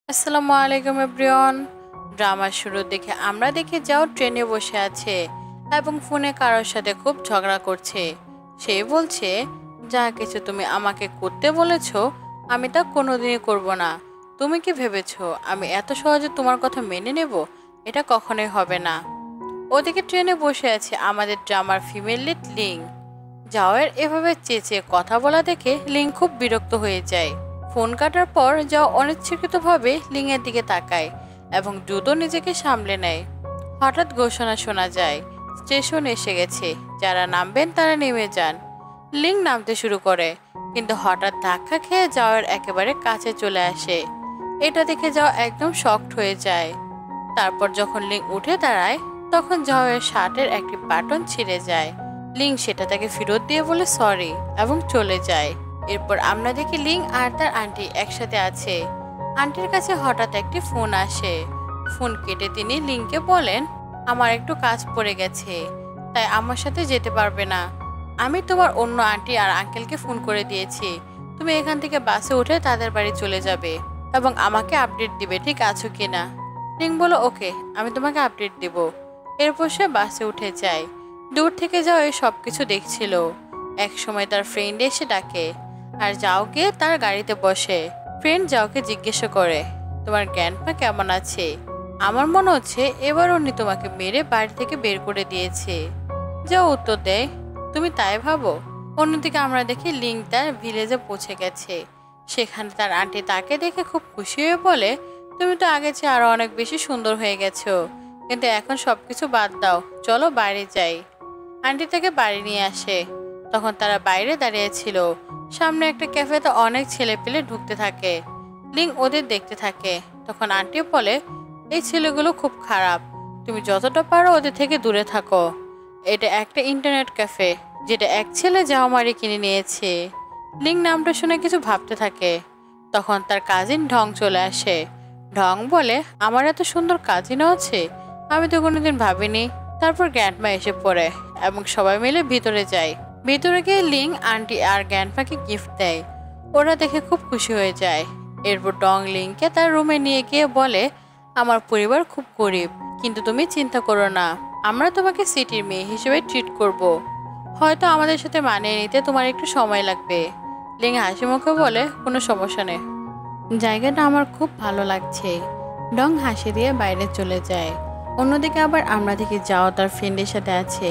আসসালামু আলাইকুম এভরিওয়ান। ড্রামার শুরু দেখে আমরা দেখি যাও ট্রেনে বসে আছে এবং ফোনে কারোর সাথে খুব ঝগড়া করছে। সে বলছে, যা কিছু তুমি আমাকে করতে বলেছো আমি তা কোনোদিনই করব না। তুমি কি ভেবেছো আমি এত সহজে তোমার কথা মেনে নেব? এটা কখনোই হবে না। ওদিকে ট্রেনে বসে আছে আমাদের ড্রামার ফিমেল লিড লিং। জাওয়ের এভাবে চেঁচিয়ে কথা বলা দেখে লিং খুব বিরক্ত হয়ে যায়। ফোন কাটার পর যাও অনিচ্ছাকৃতভাবে লিংয়ের দিকে তাকায় এবং দ্রুত নিজেকে সামলে নেয়। হঠাৎ ঘোষণা শোনা যায়, স্টেশন এসে গেছে, যারা নামবেন তারা নেমে যান। লিং নামতে শুরু করে, কিন্তু হঠাৎ ধাক্কা খেয়ে যাওয়ার একেবারে কাছে চলে আসে। এটা দেখে যাও একদম শকড হয়ে যায়। তারপর যখন লিং উঠে দাঁড়ায় তখন জাওয়ের শার্টের একটি বাটন ছিঁড়ে যায়। লিং সেটা তাকে ফেরত দিয়ে বলে সরি এবং চলে যায়। এরপর আমরা দেখি লিং আর তার আন্টি একসাথে আছে। আন্টির কাছে হঠাৎ একটি ফোন আসে। ফোন কেটে তিনি লিংকে বলেন, আমার একটু কাজ পড়ে গেছে, তাই আমার সাথে যেতে পারবে না। আমি তোমার অন্য আন্টি আর আঙ্কেলকে ফোন করে দিয়েছি, তুমি এখান থেকে বাসে উঠে তাদের বাড়ি চলে যাবে এবং আমাকে আপডেট দিবে ঠিক আছো কিনা। লিং বলো ওকে, আমি তোমাকে আপডেট দেব। এরপর সে বাসে উঠে যায়। দূর থেকে যাও এই সবকিছু দেখছিল। এক সময় তার ফ্রেন্ড এসে ডাকে আর যাওকে তার গাড়িতে বসে। ফ্রেন্ড যাওকে জিজ্ঞাসা করে, তোমার গ্র্যান্ডপা কেমন আছে? আমার মনে হচ্ছে এবার উনি তোমাকে মেরে বাড়ি থেকে বের করে দিয়েছে। যাও উত্তর দেয়, তুমি তাই ভাবো? অন্যদিকে আমরা দেখি লিং তার ভিলেজে পৌঁছে গেছে। সেখানে তার আন্টি তাকে দেখে খুব খুশি হয়ে বলে, তুমি তো আগে চেয়ে আরো অনেক বেশি সুন্দর হয়ে গেছো, কিন্তু এখন সবকিছু বাদ দাও, চলো বাইরে যাই। আন্টি তাকে বাড়ি নিয়ে আসে। তখন তারা বাইরে দাঁড়িয়েছিল। সামনে একটা ক্যাফেতে অনেক ছেলে পেলে ঢুকতে থাকে। লিং ওদের দেখতে থাকে। তখন আন্টি বলে, এই ছেলেগুলো খুব খারাপ, তুমি যতটা পারো ওদের থেকে দূরে থাকো। এটা একটা ইন্টারনেট ক্যাফে, যেটা এক ছেলে জাওমারি কিনে নিয়েছে। লিং নামটা শুনে কিছু ভাবতে থাকে। তখন তার কাজিন ঢং চলে আসে। ঢং বলে, আমার এত সুন্দর কাজিনও আছে, আমি তো কোনোদিন ভাবিনি। তারপর গ্র্যান্ডমা এসে পড়ে এবং সবাই মিলে ভিতরে যায়। ভিতরে গিয়ে লিং আন্টি আর গ্র্যান্ডমাকে গিফট দেয়। ওরা দেখে খুব খুশি হয়ে যায়। এরপর ডং লিংকে তার রুমে নিয়ে গিয়ে বলে, আমার পরিবার খুব গরিব, কিন্তু তুমি চিন্তা করো না, আমরা তোমাকে সিটির মেয়ে হিসেবে ট্রিট করব। হয়তো আমাদের সাথে মানিয়ে নিতে তোমার একটু সময় লাগবে। লিং হাসি মুখে বলে, কোনো সমস্যা নেই, জায়গাটা আমার খুব ভালো লাগছে। ডং হাসি দিয়ে বাইরে চলে যায়। অন্যদিকে আবার আমরা দেখি যাও তার ফ্রেন্ডের সাথে আছে।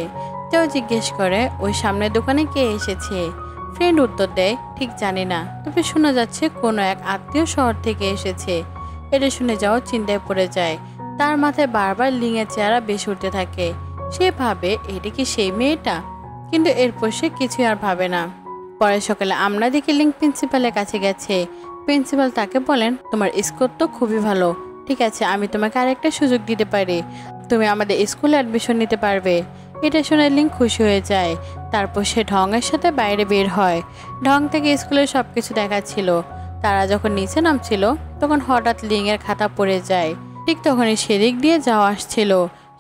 যাও জিজ্ঞেস করে, ওই সামনের দোকানে কে এসেছে? ফ্রেন্ড উত্তর দেয়, ঠিক জানি না, তবে শোনা যাচ্ছে কোনো এক আত্মীয় শহর থেকে এসেছে। এটা শুনে যাও চিন্তায় পড়ে যায়। তার মাথায় বারবার লিংয়ের চেহারা বেশি উঠতে থাকে। সে ভাবে এটা কি সেই মেয়েটা, কিন্তু এরপর সে কিছুই আর ভাবে না। পরের সকালে আমরা দেখি লিং প্রিন্সিপালের কাছে গেছে। প্রিন্সিপাল তাকে বলেন, তোমার স্কোর তো খুবই ভালো, ঠিক আছে আমি তোমাকে আরেকটা সুযোগ দিতে পারি, তুমি আমাদের স্কুলে অ্যাডমিশন নিতে পারবে। এটা শুনে লিং খুশি হয়ে যায়। তারপর সে ঢংয়ের সাথে বাইরে বের হয়। ঢং থেকে স্কুলের সবকিছু দেখাচ্ছিল। তারা যখন নিচে নামছিল তখন হঠাৎ লিংয়ের খাতা পড়ে যায়। ঠিক তখনই সেদিক দিয়ে যাওয়া আসছিল।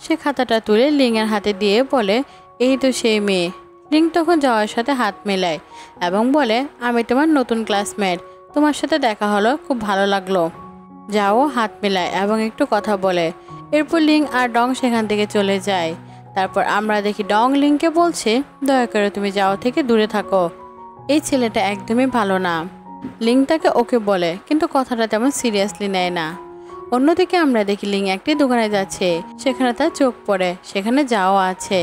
সে খাতাটা তুলে লিংয়ের হাতে দিয়ে বলে, এই তো সেই মেয়ে। লিং তখন যাওয়ার সাথে হাত মেলায় এবং বলে, আমি তোমার নতুন ক্লাসমেট, তোমার সাথে দেখা হলো, খুব ভালো লাগলো। যাও হাত মেলায় এবং একটু কথা বলে। এরপর লিং আর ডং সেখান থেকে চলে যায়। তারপর আমরা দেখি ডং লিংকে বলছে, দয়া করে তুমি যাও থেকে দূরে থাকো, এই ছেলেটা একদমই ভালো না। লিং তাকে ওকে বলে, কিন্তু কথাটা তেমন সিরিয়াসলি নেয় না। অন্যদিকে আমরা দেখি লিং একটি দোকানে যাচ্ছে। সেখানে তার চোখ পড়ে, সেখানে যাও আছে।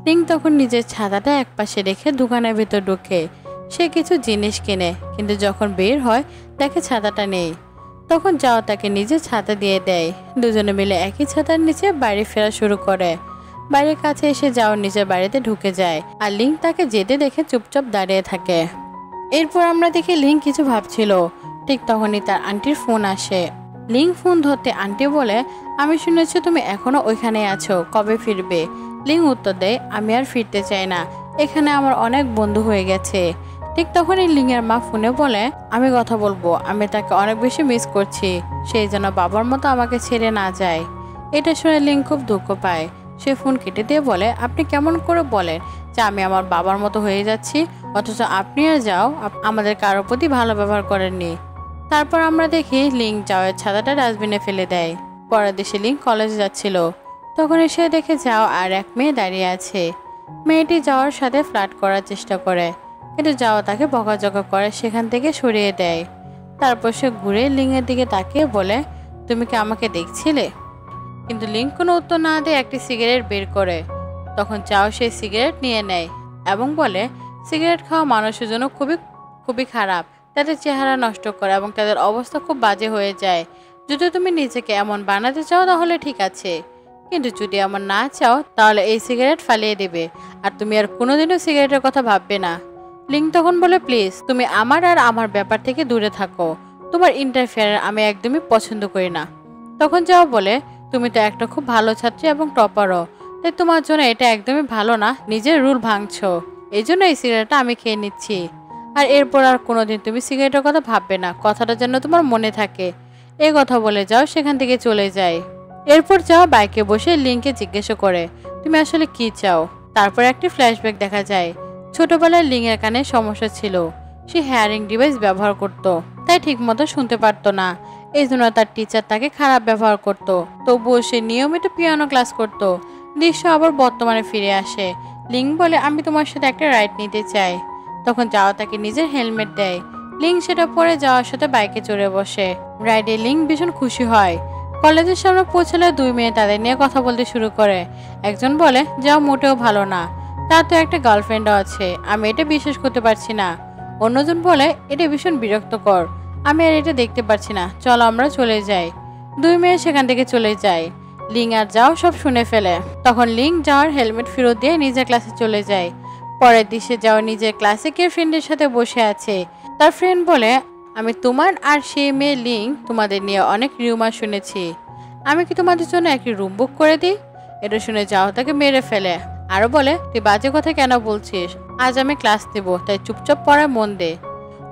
লিং তখন নিজের ছাতাটা একপাশে রেখে দোকানের ভেতর ঢুকে। সে কিছু জিনিস কেনে, কিন্তু যখন বের হয় দেখে ছাতাটা নেই। তখন যাও তাকে নিজের ছাতা দিয়ে দেয়। দুজনে মিলে একই ছাতার নিচে বাড়ি ফেরা শুরু করে। বাড়ির কাছে এসে যাও নিজের বাড়িতে ঢুকে যায় আর লিং তাকে যেতে দেখে চুপচাপ দাঁড়িয়ে থাকে। এরপর আমরা দেখি লিং কিছু ভাবছিল। ঠিক তখনই তার আন্টির ফোন আসে। লিং ফোন ধরতে আন্টি বলে, আমি শুনেছি তুমি এখনো ওইখানে আছো, কবে ফিরবে? লিং উত্তর দেয়, আমি আর ফিরতে চাই না, এখানে আমার অনেক বন্ধু হয়ে গেছে। ঠিক তখনই লিংয়ের মা ফোনে বলে, আমি কথা বলবো, আমি তাকে অনেক বেশি মিস করছি, সেই যেন বাবার মতো আমাকে ছেড়ে না যায়। এটা শুনে লিং খুব দুঃখ পায়। সে ফোন কেটে দিয়ে বলে, আপনি কেমন করে বলেন যে আমি আমার বাবার মতো হয়ে যাচ্ছি, অথচ আপনি আর যাও আমাদের কারোর প্রতি ভালো ব্যবহার করেননি। তারপর আমরা দেখি লিং যাওয়ের ছাতাটা ডাস্টবিনে ফেলে দেয়। পরের দেশে লিং কলেজে যাচ্ছিল, তখন এসে দেখে যাও আর এক মেয়ে দাঁড়িয়ে আছে। মেয়েটি যাওয়ার সাথে ফ্লার্ট করার চেষ্টা করে, কিন্তু যাওয়া তাকে বকাঝকা করে সেখান থেকে সরিয়ে দেয়। তারপর সে ঘুরে লিংয়ের দিকে তাকিয়ে বলে, তুমি কি আমাকে দেখছিলে? কিন্তু লিং কোনো উত্তর না দিয়ে একটি সিগারেট বের করে। তখন যাও সেই সিগারেট নিয়ে নেয় এবং বলে, সিগারেট খাওয়া মানুষের জন্য খুবই খুবই খারাপ, তাদের চেহারা নষ্ট করে এবং তাদের অবস্থা খুব বাজে হয়ে যায়। যদি তুমি নিজেকে এমন বানাতে চাও তাহলে ঠিক আছে, কিন্তু যদি এমন না চাও তাহলে এই সিগারেট ফালিয়ে দেবে আর তুমি আর কোনোদিনও সিগারেটের কথা ভাববে না। লিং তখন বলে, প্লিজ তুমি আমার আর আমার ব্যাপার থেকে দূরে থাকো, তোমার ইন্টারফেয়ার আমি একদমই পছন্দ করি না। তখন যাও বলে, তুমি তো একটা খুব ভালো ছাত্রী এবং টপারও, তাই তোমার জন্য এটা একদমই ভালো না, নিজের রুল ভাঙছো, এই জন্য এই সিগারেটটা আমি খেয়ে নিচ্ছি। আর এরপর আর কোনোদিন তুমি সিগারেটের কথা ভাববে না, কথাটা যেন তোমার মনে থাকে। এই কথা বলে যাও সেখান থেকে চলে যায়। এরপর যাও বাইকে বসে লিংকে জিজ্ঞাসা করে, তুমি আসলে কি চাও? তারপর একটি ফ্ল্যাশব্যাক দেখা যায়। ছোটবেলায় লিংয়ের কানে সমস্যা ছিল, সে হেয়ারিং ডিভাইস ব্যবহার করত, তাই ঠিকমতো শুনতে পারতো না। এই জন্য তার টিচার তাকে খারাপ ব্যবহার করত। তবুও সে নিয়মিত পিয়ানো ক্লাস করত। দৃশ্য আবার বর্তমানে ফিরে আসে। লিং বলে, আমি তোমার সাথে একটা রাইড নিতে চাই। তখন যাওয়া তাকে নিজের হেলমেট দেয়। লিং সেটা পরে যাওয়ার সাথে বাইকে চড়ে বসে। রাইডে লিং ভীষণ খুশি হয়। কলেজের সামনে পৌঁছালে দুই মেয়ে তাদের নিয়ে কথা বলতে শুরু করে। একজন বলে, যাও মোটেও ভালো না, তার তো একটা গার্লফ্রেন্ডও আছে, আমি এটা বিশ্বাস করতে পারছি না। অন্যজন বলে, এটা ভীষণ বিরক্তকর, আমি আর এটা দেখতে পারছি না, চলো আমরা চলে যাই। দুই মেয়ে সেখান থেকে চলে যায়। লিং আর যাও সব শুনে ফেলে। তখন লিং যাওয়ার হেলমেট ফেরত দিয়ে নিজের ক্লাসে চলে যায়। পরের দিশে যাও নিজের ক্লাসে কে ফ্রেন্ডের সাথে বসে আছে। তার ফ্রেন্ড বলে, আমি তোমার আর সেই মেয়ে লিং তোমাদের নিয়ে অনেক রিউমার শুনেছি, আমি কি তোমাদের জন্য একটি রুম বুক করে দিই? এটা শুনে যাও তাকে মেরে ফেলে। আরো বলে, তুই বাজে কথা কেন বলছিস, আজ আমি ক্লাস দেব, তাই চুপচাপ পড়ায় মন দে।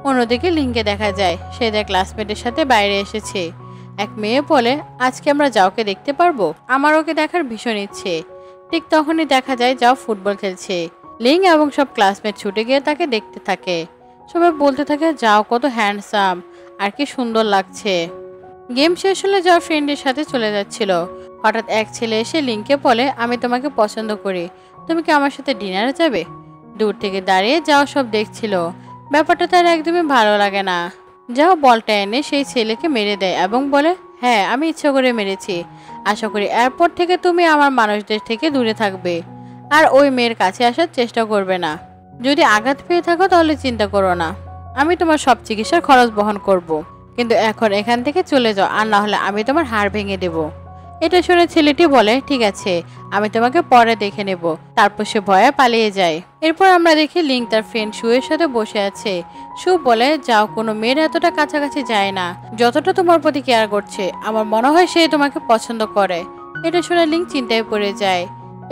অন্যদিকে লিংকে দেখা যায় সে তার ক্লাসমেটের সাথে বাইরে এসেছে। এক মেয়ে বলে, আজকে আমরা যাওকে দেখতে পারবো, আমার ওকে দেখার ভীষণ ইচ্ছে। ঠিক তখনই দেখা যায় যাও ফুটবল খেলছে। লিং এবং সব ক্লাসমেট ছুটে গিয়ে তাকে দেখতে থাকে। সবাই বলতে থাকে, যাও কত হ্যান্ডসাম আর কি সুন্দর লাগছে। গেম শেষ হলে যাও ফ্রেন্ডের সাথে চলে যাচ্ছিল। হঠাৎ এক ছেলে এসে লিংকে বলে, আমি তোমাকে পছন্দ করি, তুমি কি আমার সাথে ডিনারে যাবে? দূর থেকে দাঁড়িয়ে যাও সব দেখছিল। ব্যাপারটা তার একদমই ভালো লাগে না। যাও বলটা এনে সেই ছেলেকে মেরে দেয় এবং বলে, হ্যাঁ আমি ইচ্ছা করে মেরেছি, আশা করি এরপর থেকে তুমি আমার মানুষদের থেকে দূরে থাকবে আর ওই মেয়ের কাছে আসার চেষ্টা করবে না। যদি আঘাত পেয়ে থাকো তাহলে চিন্তা করো না, আমি তোমার সব চিকিৎসার খরচ বহন করব, কিন্তু এখন এখান থেকে চলে যাও, আর না হলে আমি তোমার হাড় ভেঙে দেব। এটা শুনে ছেলেটি বলে, ঠিক আছে আমি তোমাকে পরে দেখে নেব। তারপর সে ভয়ে পালিয়ে যায়। এরপর আমরা দেখি লিং তার ফ্রেন্ড শুয়ের সাথে বসে আছে। শু বলে, যাও কোনো মেয়ের এতটা কাছাকাছি যায় না যতটা তোমার প্রতি কেয়ার করছে, আমার মনে হয় সে তোমাকে পছন্দ করে। এটা শুনে লিং চিন্তায় পড়ে যায়।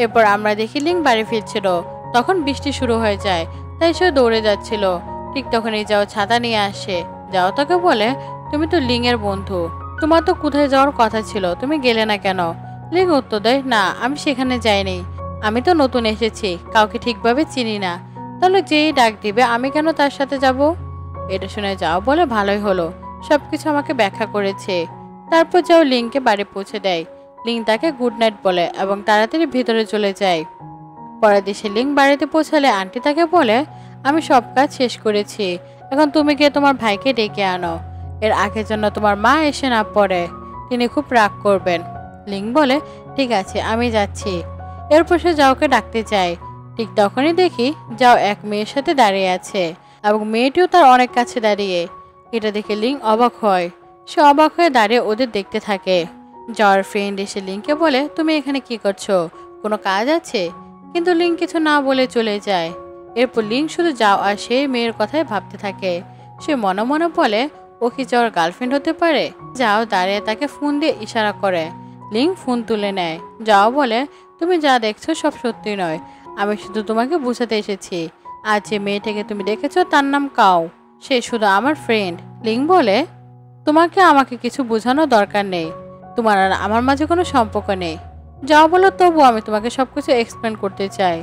এরপর আমরা দেখি লিং বাড়ি ফিরছিল, তখন বৃষ্টি শুরু হয়ে যায়, তাই সে দৌড়ে যাচ্ছিল। ঠিক তখনই যাও ছাতা নিয়ে আসে। যাও তাকে বলে, তুমি তো লিং এর বন্ধু, তোমার তো কোথায় যাওয়ার কথা ছিল, তুমি গেলে না কেন? লিং উত্তর দেয়, না আমি সেখানে যাইনি, আমি তো নতুন এসেছি, কাউকে ঠিকভাবে চিনি না, তাহলে যেই ডাক দিবে আমি কেন তার সাথে যাব? এটা শুনে যাও বলে, ভালোই হলো, সবকিছু আমাকে ব্যাখ্যা করেছে। তারপর যাও লিংকে বাড়ি পৌঁছে দেয়। লিং তাকে গুড নাইট বলে এবং তাড়াতাড়ি ভিতরে চলে যায়। পরের দেশে লিং বাড়িতে পৌঁছালে আন্টি তাকে বলে, আমি সব কাজ শেষ করেছি, এখন তুমি গিয়ে তোমার ভাইকে ডেকে আনো, এর আগে যেন তোমার মা এসে না পড়ে, তিনি খুব রাগ করবেন। লিং বলে, ঠিক আছে আমি যাচ্ছি। এরপর সে যাওকে ডাকতে চায়। ঠিক তখনই দেখি যাও এক মেয়ের সাথে দাঁড়িয়ে আছে এবং মেয়েটিও তার অনেক কাছে দাঁড়িয়ে। এটা দেখে লিং অবাক হয়। সে অবাক হয়ে দাঁড়িয়ে ওদের দেখতে থাকে। যাওয়ার ফ্রেন্ড এসে লিংকে বলে, তুমি এখানে কি করছো, কোনো কাজ আছে? কিন্তু লিং কিছু না বলে চলে যায়। এরপর লিং শুধু যাও আর সেই মেয়ের কথাই ভাবতে থাকে। সে মনে মনে বলে, ও কি যাওয়ার গার্লফ্রেন্ড হতে পারে? যাও দাঁড়িয়ে তাকে ফোন দিয়ে ইশারা করে। লিং ফোন তুলে নেয়। যাও বলে, তুমি যা দেখছো সব সত্যি নয়, আমি শুধু তোমাকে বুঝাতে এসেছি, আজ যে মেয়েটাকে তুমি দেখেছো তার নাম কাও, সে শুধু আমার ফ্রেন্ড। লিং বলে, তোমাকে আমাকে কিছু বোঝানোর দরকার নেই, তোমার আর আমার মাঝে কোনো সম্পর্ক নেই। যাও বলো, তবু আমি তোমাকে সবকিছু এক্সপ্লেন করতে চাই।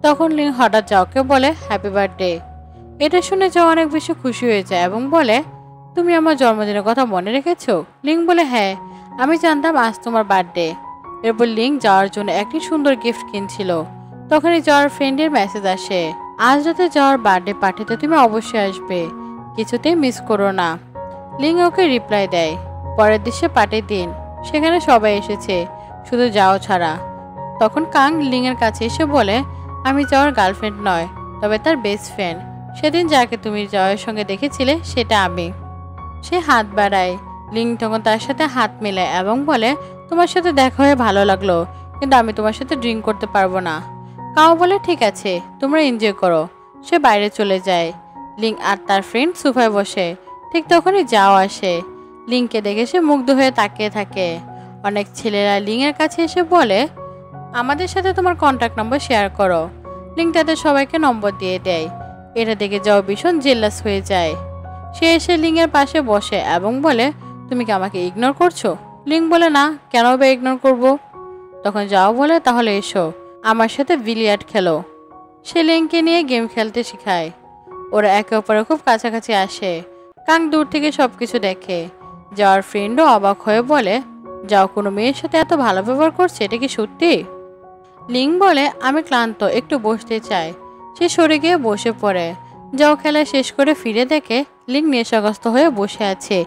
তখন লিং হঠাৎ যাওকে বলে, হ্যাপি বার্থডে। এটা শুনে যাও অনেক বেশি খুশি হয়ে যায় এবং বলে, তুমি আমার জন্মদিনের কথা মনে রেখেছো? লিং বলে, হ্যাঁ, আমি জানতাম আজ তোমার বার্থডে। এরপর লিং যাওয়ার জন্য একটি সুন্দর গিফট কিনছিল। তখনই যাওয়ার ফ্রেন্ডের মেসেজ আসে, আজ রাতে যাওয়ার বার্থডে পার্টিতে তুমি অবশ্যই আসবে, কিছুতেই মিস করো না। লিং ওকে রিপ্লাই দেয়। পরের দৃশ্যে পার্টির দিন, সেখানে সবাই এসেছে, শুধু যাও ছাড়া। তখন কাং লিং এর কাছে এসে বলে, আমি যাওয়ার গার্লফ্রেন্ড নয়, তবে তার বেস্ট ফ্রেন্ড। সেদিন যাকে তুমি যাওয়ার সঙ্গে দেখেছিলে সেটা আমি। সে হাত বাড়ায়। লিং তখন তার সাথে হাত মেলায় এবং বলে, তোমার সাথে দেখা হয়ে ভালো লাগলো, কিন্তু আমি তোমার সাথে ড্রিঙ্ক করতে পারবো না। কাও বলে, ঠিক আছে, তোমরা এনজয় করো। সে বাইরে চলে যায়। লিং আর তার ফ্রেন্ড সোফায় বসে। ঠিক তখনই যাও আসে। লিংকে দেখে সে মুগ্ধ হয়ে তাকিয়ে থাকে। অনেক ছেলেরা লিং এর কাছে এসে বলে, আমাদের সাথে তোমার কন্ট্যাক্ট নম্বর শেয়ার করো। লিং তাদের সবাইকে নম্বর দিয়ে দেয়। এটা দেখে যাও ভীষণ জেলাস হয়ে যায়। সে এসে লিং এর পাশে বসে এবং বলে, তুমি কি আমাকে ইগনোর করছো? লিং বলে, না, কেন বা ইগনোর করব? তখন যাও বলে, তাহলে এসো, আমার সাথে বিলিয়ার্ড খেলো। সে লিংকে নিয়ে গেম খেলতে শেখায়। ওরা একে অপরের খুব কাছাকাছি আসে। কাং দূর থেকে সবকিছু দেখে। যাওয়ার ফ্রেন্ডও অবাক হয়ে বলে, যাও কোনো মেয়ের সাথে এত ভালো ব্যবহার করছে, এটা কি সত্যি? লিং বলে, আমি ক্লান্ত, একটু বসতে চাই। সে সরে গিয়ে বসে পড়ে। যাও খেলা শেষ করে ফিরে দেখে লিং নেশাগ্রস্ত হয়ে বসে আছে।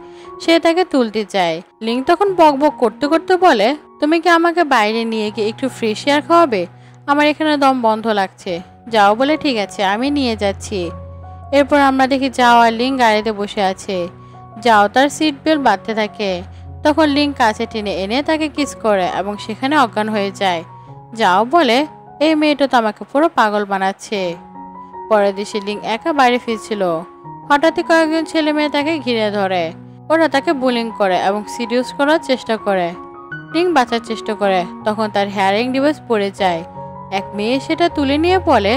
সে তাকে তুলতে চায়। লিং তখন বকবক করতে করতে বলে, তুমি কি আমাকে বাইরে নিয়ে গিয়ে একটু ফ্রেশ এয়ার খাওয়াবে? আমার এখানে দম বন্ধ লাগছে। যাও বলে, ঠিক আছে, আমি নিয়ে যাচ্ছি। এরপর আমরা দেখি যাও আর লিং গাড়িতে বসে আছে। যাও তার সিট বেল্ট বাঁধতে থাকে। তখন লিং কাছে টেনে এনে তাকে কিস করে এবং সেখানে অজ্ঞান হয়ে যায়। যাও বলে, এই মেয়েটা তো আমাকে পুরো পাগল বানাচ্ছে। পরের দেশে লিং একা বাইরে ফিরছিল। হঠাৎই কয়েকজন ছেলে মেয়ে তাকে ঘিরে ধরে। ওরা তাকে বুলিং করে এবং সিরিয়াস করার চেষ্টা করে। লিং বাঁচার চেষ্টা করে, তখন তার হেয়ারিং ডিভাইস পড়ে যায়। এক মেয়ে সেটা তুলে নিয়ে বলে,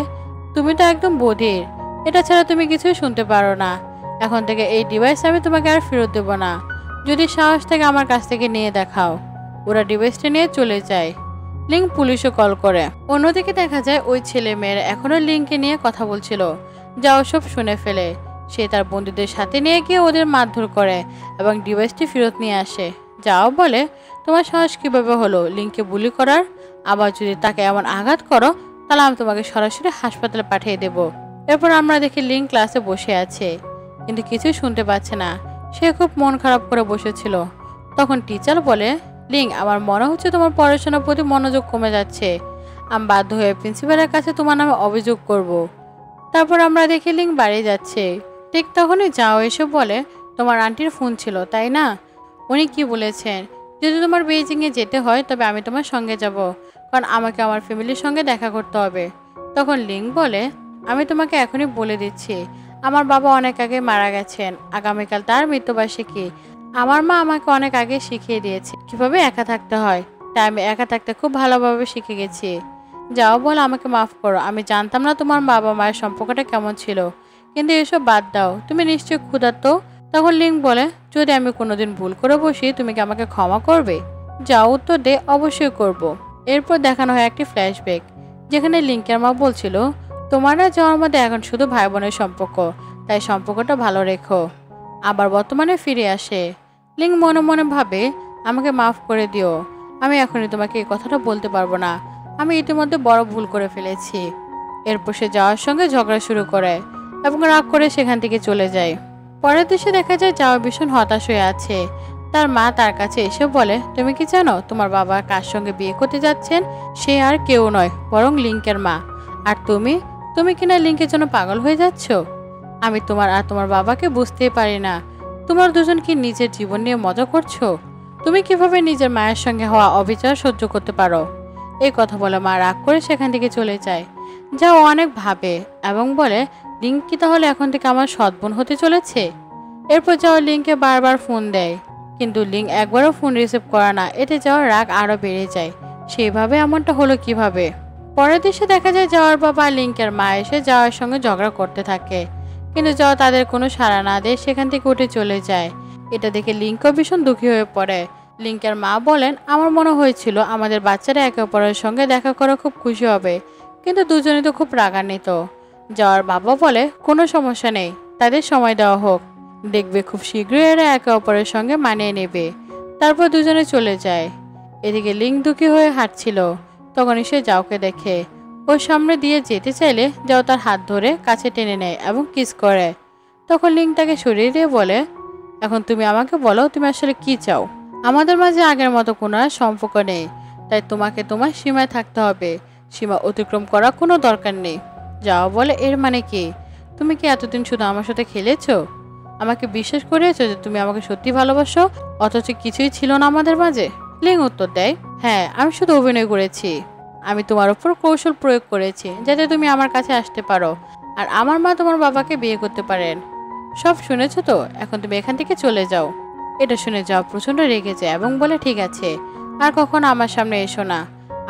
তুমি তো একদম বধির, এটা ছাড়া তুমি কিছুই শুনতে পারো না। এখন থেকে এই ডিভাইস আমি তোমাকে আর ফেরত দেব না। যদি সাহস থেকে আমার কাছ থেকে নিয়ে দেখাও। ওরা ডিভাইসটা নিয়ে চলে যায়। লিং পুলিশও কল করে। অন্যদিকে দেখা যায় ওই ছেলে মেয়েরা এখনো লিংকে নিয়ে কথা বলছিল। যাও সব শুনে ফেলে। সে তার বন্ধুদের সাথে নিয়ে গিয়ে ওদের মারধর করে এবং ডিভাইসটি ফেরত নিয়ে আসে। যাও বলে, তোমার সাহস কিভাবে হলো লিংকে বুলি করার? আবার যদি তাকে এমন আঘাত করো তাহলে আমি তোমাকে সরাসরি হাসপাতালে পাঠিয়ে দেব। এরপর আমরা দেখি লিং ক্লাসে বসে আছে, কিন্তু কিছুই শুনতে পাচ্ছে না। সে খুব মন খারাপ করে বসেছিল। তখন টিচার বলে, লিং, আমার মনে হচ্ছে তোমার পড়াশোনার প্রতি মনোযোগ কমে যাচ্ছে। আমি বাধ্য হয়ে প্রিন্সিপালের কাছে তোমার নামে অভিযোগ করব। তারপর আমরা দেখি লিং বাড়ি যাচ্ছে। ঠিক তখনই যাও এসে বলে, তোমার আন্টির ফোন ছিল তাই না? উনি কি বলেছেন? যদি তোমার বেইজিংয়ে যেতে হয় তবে আমি তোমার সঙ্গে যাব, কারণ আমাকে আমার ফ্যামিলির সঙ্গে দেখা করতে হবে। তখন লিং বলে, আমি তোমাকে এখনই বলে দিচ্ছি, আমার বাবা অনেক আগে মারা গেছেন। আগামীকাল তার মৃত্যুবার্ষিকী। আমার মা আমাকে অনেক আগে শিখিয়ে দিয়েছে কিভাবে একা থাকতে হয়, তাই আমি একা থাকতে খুব ভালোভাবে শিখে গেছি। যাও বলে, আমাকে মাফ করো, আমি জানতাম না তোমার বাবা মায়ের সম্পর্কটা কেমন ছিল। কিন্তু এসব বাদ দাও, তুমি নিশ্চয়ই ক্ষুধার্ত। তখন লিং বলে, যদি আমি কোনোদিন ভুল করে বসি তুমি কি আমাকে ক্ষমা করবে? যাও উত্তর দে, অবশ্যই করব। এরপর দেখানো হয় একটি ফ্ল্যাশব্যাক, যেখানে লিংকের মা বলছিল, তোমারা যাওয়ার মধ্যে এখন শুধু ভাই বোনের সম্পর্ক, তাই সম্পর্কটা ভালো রেখো। আবার বর্তমানে ফিরে আসে। লিং মনে মনে ভাবে, আমাকে মাফ করে দিও, আমি এখনই তোমাকে এই কথাটা বলতে পারবো না, আমি ইতিমধ্যে বড় ভুল করে ফেলেছি। এরপর সে যাওয়ার সঙ্গে ঝগড়া শুরু করে এবং রাগ করে সেখান থেকে চলে যায়। পরের দৃশ্যে দেখা যায় যাওয়া ভীষণ হতাশ হয়ে আছে। তার মা তার কাছে এসে বলে, তুমি কি জানো তোমার বাবা কার সঙ্গে বিয়ে করতে যাচ্ছেন? সে আর কেউ নয় বরং লিংকের মা। আর তুমি কিনা লিংকের জন্য পাগল হয়ে যাচ্ছ। আমি তোমার আর তোমার বাবাকে বুঝতেই পারি না। তোমার দুজন কি নিজের জীবন নিয়ে মজা করছো? তুমি কিভাবে নিজের মায়ের সঙ্গে হওয়া অবিচার সহ্য করতে পারো? এই কথা বলে মা রাগ করে সেখান থেকে চলে যায়। যাও অনেক ভাবে এবং বলে, লিং কি তাহলে এখন থেকে আমার সৎ বোন হতে চলেছে? এরপর যাও লিংকে বারবার ফোন দেয়, কিন্তু লিং একবারও ফোন রিসিভ করে না। এতে যাওয়ার রাগ আরো বেড়ে যায়। সেইভাবে এমনটা হলো কিভাবে? পরের দৃশ্যে দেখা যায় যাওয়ার বাবা লিংকের মা এসে যাওয়ার সঙ্গে ঝগড়া করতে থাকে, কিন্তু যাওয়া তাদের কোনো সাড়া না দিয়ে সেখান থেকে উঠে চলে যায়। এটা দেখে লিংকও ভীষণ দুঃখী হয়ে পড়ে। লিংকের মা বলেন, আমার মনে হয়েছিল আমাদের বাচ্চারা একে অপরের সঙ্গে দেখা করে খুব খুশি হবে, কিন্তু দুজনে তো খুব রাগান্বিত। যাওয়ার বাবা বলে, কোনো সমস্যা নেই, তাদের সময় দেওয়া হোক। দেখবে খুব শীঘ্রই এরা একে অপরের সঙ্গে মানিয়ে নেবে। তারপর দুজনে চলে যায়। এদিকে লিং দুঃখী হয়ে হাঁটছিল, তখনই সে যাওকে দেখে। ওর সামনে দিয়ে যেতে চাইলে যাও তার হাত ধরে কাছে টেনে নেয় এবং কিস করে। তখন লিং তাকে সরিয়ে দিয়ে বলে, এখন তুমি আমাকে বলো তুমি আসলে কি চাও। আমাদের মাঝে আগের মতো কোনো সম্পর্ক নেই, তাই তোমাকে তোমার সীমায় থাকতে হবে। সীমা অতিক্রম করা কোনো দরকার নেই। যাও বলে, এর মানে কি? তুমি কি এতদিন শুধু আমার সাথে খেলেছো? আমাকে বিশ্বাস করিয়েছো যে তুমি আমাকে সত্যি ভালোবাসো, অথচ কিছুই ছিল না আমাদের মাঝে? লিং উত্তর দেয়, হ্যাঁ, আমি শুধু অভিনয় করেছি। আমি তোমার উপর কৌশল প্রয়োগ করেছি যাতে তুমি আমার কাছে আসতে পারো আর আমার মা তোমার বাবাকে বিয়ে করতে পারেন। সব শুনেছো তো, এখন তুমি এখান থেকে চলে যাও। এটা শুনে যাও প্রচন্ড রেগে যায় এবং বলে, ঠিক আছে, আর কখনো আমার সামনে এসো না,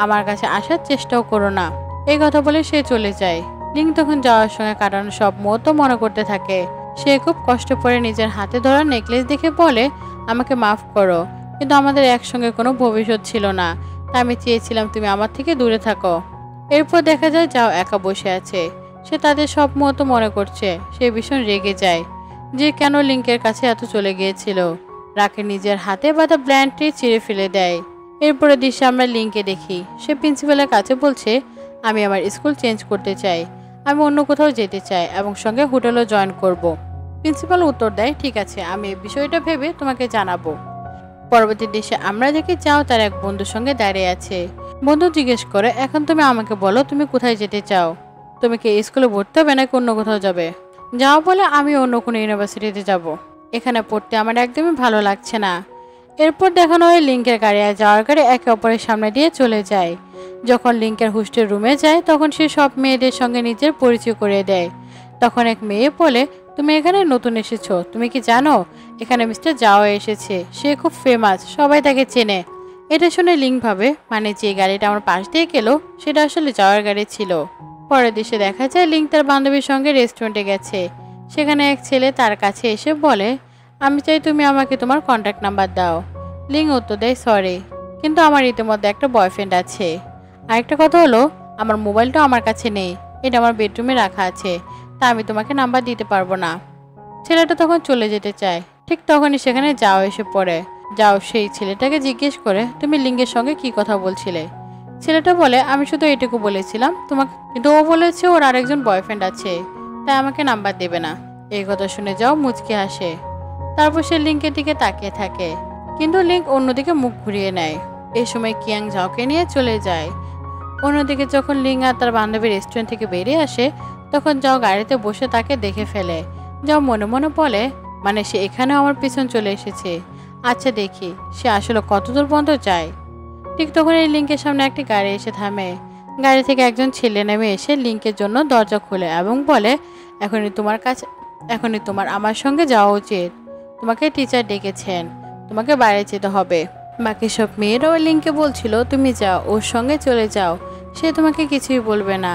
আমার কাছে আসার চেষ্টাও করো না। এই কথা বলে সে চলে যায়। লিং তখন যাওয়ার সঙ্গে কাটানো সব মুহূর্ত মনে করতে থাকে। সে খুব কষ্ট করে নিজের হাতে ধরা নেকলেস দেখে বলে, আমাকে মাফ করো, কিন্তু আমাদের একসঙ্গে কোনো ভবিষ্যৎ ছিল না, তাই আমি চেয়েছিলাম তুমি আমার থেকে দূরে থাকো। এরপর দেখা যায় যাও একা বসে আছে। সে তাদের সব মুহূর্ত মনে করছে। সে ভীষণ রেগে যায় যে কেন লিংকের কাছে এত চলে গিয়েছিল। রাকে নিজের হাতে বাঁধা ব্ল্যান্ডটি ছিঁড়ে ফেলে দেয়। এরপরে দৃশ্যে আমরা লিংকে দেখি, সে প্রিন্সিপালের কাছে বলছে, আমি আমার স্কুল চেঞ্জ করতে চাই, আমি অন্য কোথাও যেতে চাই এবং সঙ্গে হোটেলও জয়েন করব। প্রিন্সিপাল উত্তর দেয়, ঠিক আছে, আমি এই বিষয়টা ভেবে তোমাকে জানাবো। পরবর্তী দৃশ্যে আমরা দেখি যাও তার এক বন্ধুর সঙ্গে দাঁড়িয়ে আছে। বন্ধু জিজ্ঞেস করে, এখন তুমি আমাকে বলো তুমি কোথায় যেতে চাও? তুমি কি স্কুলে ভর্তি হবে নাকি অন্য কোথাও যাবে? যাও বলে, আমি অন্য কোনো ইউনিভার্সিটিতে যাব, এখানে পড়তে আমার একদমই ভালো লাগছে না। এরপর দেখানো হয় লিংকের গাড়ি আর যাওয়ার গাড়ি একে অপরের সামনে দিয়ে চলে যায়। যখন লিংকের হোস্টেল রুমে যায় তখন সে সব মেয়েদের সঙ্গে নিজের পরিচয় করিয়ে দেয়। তখন এক মেয়ে বলে, তুমি এখানে নতুন এসেছো, তুমি কি জানো এখানে মিস্টার জাও এসেছে, সে খুব ফেমাস, সবাই তাকে চেনে। এটা শুনে লিং ভাবে, মানে যে গাড়িটা আমার পাশ দিয়ে গেল সেটা আসলে যাওয়ার গাড়ি ছিল। পরের দৃশ্যে দেখা যায় লিং তার বান্ধবীর সঙ্গে রেস্টুরেন্টে গেছে। সেখানে এক ছেলে তার কাছে এসে বলে, আমি চাই তুমি আমাকে তোমার কন্ট্যাক্ট নাম্বার দাও। লিং উত্তর দেয়, সরি, কিন্তু আমার ইতিমধ্যে একটা বয়ফ্রেন্ড আছে। আরেকটা কথা হলো, আমার মোবাইলটাও আমার কাছে নেই, এটা আমার বেডরুমে রাখা আছে, তা আমি তোমাকে নাম্বার দিতে পারবো না। ছেলেটা তখন চলে যেতে চায়। ঠিক তখনই সেখানে যাও এসে পড়ে। যাও সেই ছেলেটাকে জিজ্ঞেস করে, তুমি লিঙ্গের সঙ্গে কি কথা বলছিলে? ছেলেটা বলে, আমি শুধু এটুকু বলেছিলাম তোমাকে, কিন্তু ও বলেছে ওর আরেকজন বয়ফ্রেন্ড আছে, তাই আমাকে নাম্বার দেবে না। এই কথা শুনে যাও মুচকি হাসে। তারপর সে লিঙ্কের দিকে তাকিয়ে থাকে, কিন্তু লিঙ্ক অন্যদিকে মুখ ঘুরিয়ে নেয়। এই সময় কিয়াং যাওকে নিয়ে চলে যায়। অন্যদিকে যখন লিং আর তার বান্ধবী রেস্টুরেন্ট থেকে বেরিয়ে আসে তখন যাও গাড়িতে বসে তাকে দেখে ফেলে। যাও মনে মনে বলে, মানে সে এখানেও আমার পিছন চলে এসেছে, আচ্ছা দেখি সে আসলে কতদূর পর্যন্ত যায়। ঠিক তখন এই লিঙ্কের সামনে একটি গাড়ি এসে থামে। গাড়ি থেকে একজন ছেলে নেমে এসে লিঙ্কের জন্য দরজা খুলে এবং বলে, এখনই তোমার আমার সঙ্গে যাওয়া উচিত, তোমাকে টিচার ডেকেছেন, তোমাকে বাইরে যেতে হবে। বাকি সব মেয়েরাও লিংকে বলছিল, তুমি যাও, ওর সঙ্গে চলে যাও, সে তোমাকে কিছুই বলবে না।